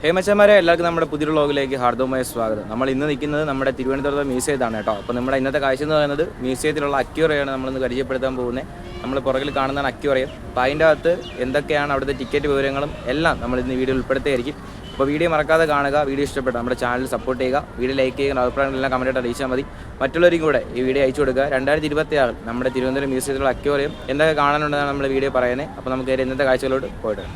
ഹേ മച്ചന്മാരെ, എല്ലാവർക്കും നമ്മുടെ പുതിയ വ്ളോഗിലേക്ക് ഹാർദവമായ സ്വാഗതം. നമ്മൾ ഇന്ന് നിൽക്കുന്നത് നമ്മുടെ തിരുവനന്തപുരത്തെ മ്യൂസിയത്താണ് കേട്ടോ. അപ്പോൾ നമ്മുടെ ഇന്നത്തെ കാഴ്ച എന്ന് പറയുന്നത് മ്യൂസിയത്തിലുള്ള അക്വേറിയമാണ് നമ്മളിന്ന് പരിചയപ്പെടുത്താൻ പോകുന്നത്. നമ്മൾ പുറകിൽ കാണുന്നതാണ് അക്വേറിയം. അപ്പോൾ അതിൻ്റെ അകത്ത് എന്തൊക്കെയാണ് അവിടുത്തെ ടിക്കറ്റ് വിവരങ്ങളും എല്ലാം നമ്മൾ ഇന്ന് വീഡിയോ ഉൾപ്പെടുത്തിയായിരിക്കും. അപ്പോൾ വീഡിയോ മറക്കാതെ കാണുക. വീഡിയോ ഇഷ്ടപ്പെട്ട നമ്മുടെ ചാനൽ സപ്പോർട്ട് ചെയ്യുക, വീഡിയോ ലൈക്ക് ചെയ്യുക, അഭിപ്രായങ്ങളെല്ലാം കമൻറ്റായിട്ട് അറിയിച്ചാൽ മതി. മറ്റുള്ളവരും കൂടെ ഈ വീഡിയോ അയച്ചു കൊടുക്കുക. 2026 നമ്മുടെ തിരുവനന്തപുരം മ്യൂസിയത്തിലുള്ള അക്വേറിയം എന്തൊക്കെ കാണാനുണ്ടെന്നാണ് നമ്മൾ വീഡിയോ പറയുന്നത്. അപ്പോൾ നമുക്ക് ഇന്നത്തെ കാഴ്ചകളോട് പോയിട്ട്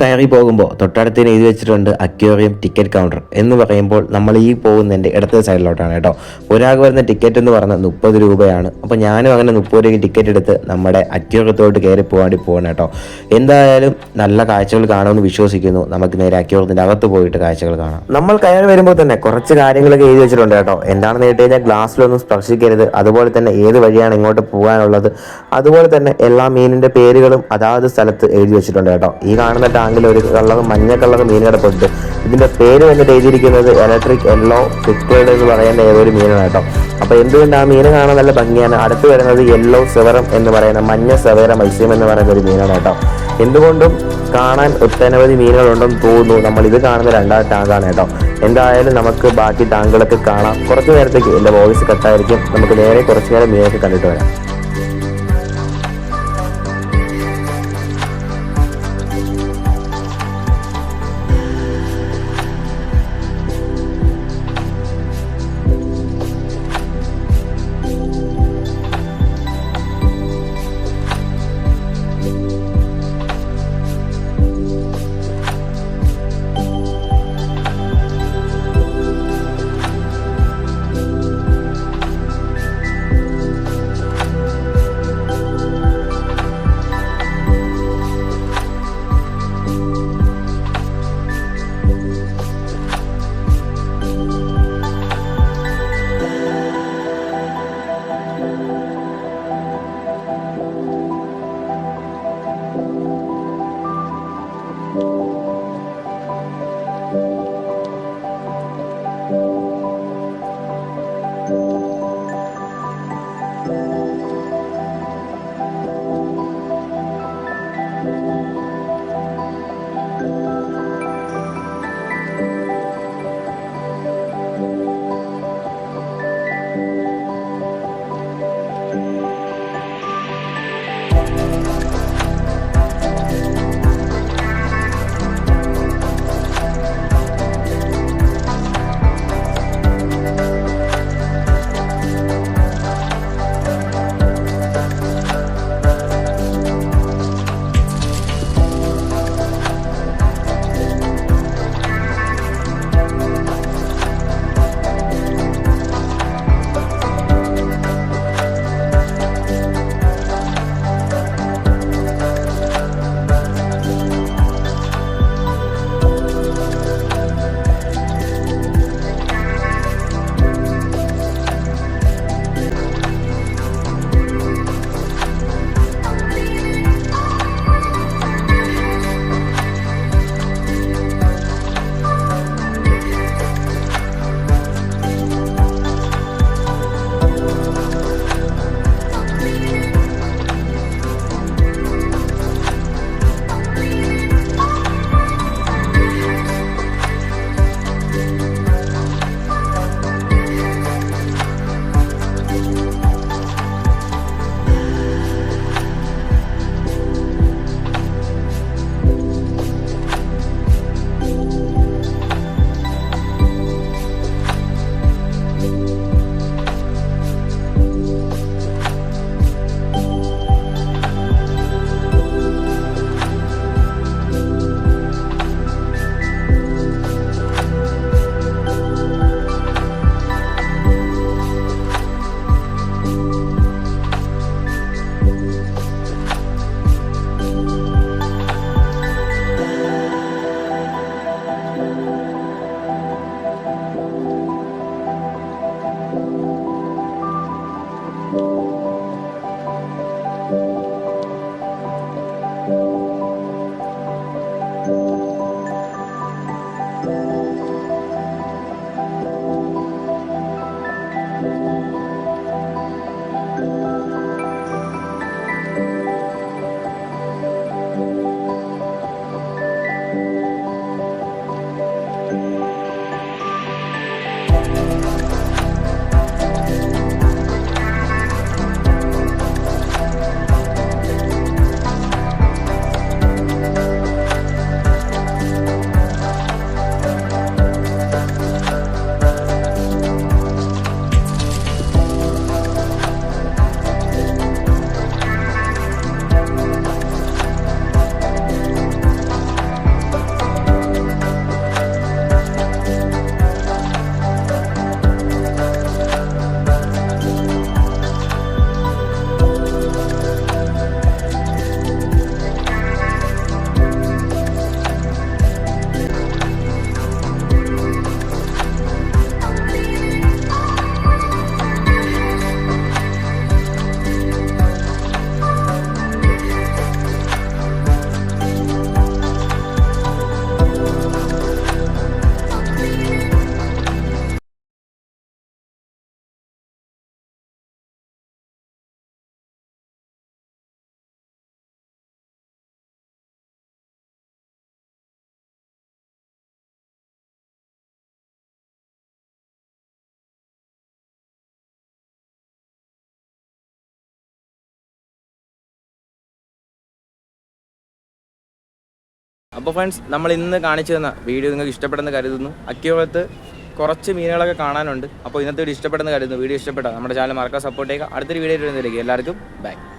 കയറി പോകുമ്പോൾ തൊട്ടടുത്തിന് എഴുതി വെച്ചിട്ടുണ്ട് അക്വേറിയം ടിക്കറ്റ് കൗണ്ടർ എന്ന് പറയുമ്പോൾ നമ്മൾ ഈ പോകുന്നതിൻ്റെ ഇടത്തെ സൈഡിലോട്ടാണ് കേട്ടോ. ഒരാൾക്ക് വരുന്ന ടിക്കറ്റ് എന്ന് പറഞ്ഞാൽ 30 രൂപയാണ്. അപ്പോൾ ഞാനും അങ്ങനെ 30 രൂപയ്ക്ക് ടിക്കറ്റ് എടുത്ത് നമ്മുടെ അക്വേറിയത്തോട്ട് കയറി പോകാൻ പോകണം കേട്ടോ. എന്തായാലും നല്ല കാഴ്ചകൾ കാണുമെന്ന് വിശ്വസിക്കുന്നു. നമുക്ക് നേരെ അക്വേറിയത്തിൻ്റെ അകത്ത് പോയിട്ട് കാഴ്ചകൾ കാണാം. നമ്മൾ കയറി വരുമ്പോൾ തന്നെ കുറച്ച് കാര്യങ്ങളൊക്കെ എഴുതി വെച്ചിട്ടുണ്ട് കേട്ടോ. എന്താണെന്ന് കേട്ട് കഴിഞ്ഞാൽ ഗ്ലാസ്സിലൊന്നും സ്പർശിക്കരുത്, അതുപോലെ തന്നെ ഏത് വഴിയാണ് ഇങ്ങോട്ട് പോകാനുള്ളത്, അതുപോലെ തന്നെ എല്ലാ മീനിൻ്റെ പേരുകളും അതാത് സ്ഥലത്ത് എഴുതി വെച്ചിട്ടുണ്ട് കേട്ടോ. ഈ കാണുന്ന ടാങ്കിൽ ഒരു മഞ്ഞ കളർ മീൻ കിടപ്പുണ്ട്. ഇതിന്റെ പേര് വന്നിട്ട് എഴുതിയിരിക്കുന്നത് ഇലക്ട്രിക് യെല്ലോ ഫിക്റ്റേഡ് എന്ന് പറയുന്ന ഏതൊരു മീനാണ് കേട്ടോ. അപ്പോൾ എന്തുകൊണ്ട് ആ മീൻ കാണാൻ നല്ല ഭംഗിയാണ്. അടുത്ത് വരുന്നത് യെല്ലോ സെവറം എന്ന് പറയുന്ന മഞ്ഞ സെവേര മത്സ്യം എന്ന് പറയുന്ന ഒരു മീനാണ് കേട്ടോ. എന്തുകൊണ്ടും കാണാൻ ഒട്ടനവധി മീനുകളുണ്ടെന്ന് തോന്നുന്നു. നമ്മൾ ഇത് കാണുന്ന രണ്ടാമത്തെ ടാങ്കാണ് കേട്ടോ. എന്തായാലും നമുക്ക് ബാക്കി ടാങ്കുകളൊക്കെ കാണാം. കുറച്ച് നേരത്തേക്ക് എൻ്റെ വോയിസ് കട്ടായിരിക്കും. നമുക്ക് നേരെ കുറച്ച് നേരം മീനൊക്കെ കണ്ടിട്ട് വരാം. അപ്പോൾ ഫ്രണ്ട്സ്, നമ്മൾ ഇന്ന് കാണിച്ചു തന്ന വീഡിയോ നിങ്ങൾക്ക് ഇഷ്ടപ്പെടുന്ന കരുതുന്നു. അക്യൂറത്ത് കുറച്ച് മീനുകളൊക്കെ കാണാനുണ്ട്. അപ്പോൾ ഇന്നത്തെ വീഡിയോ ഇഷ്ടപ്പെടുന്ന കരുതുന്നു. വീഡിയോ ഇഷ്ടപ്പെട്ടാൽ നമ്മുടെ ചാനൽ മറക്കാൻ സപ്പോർട്ട് ചെയ്യുക. അടുത്തൊരു വീഡിയോ വരുന്നതിലേക്ക് എല്ലാവർക്കും ബൈ.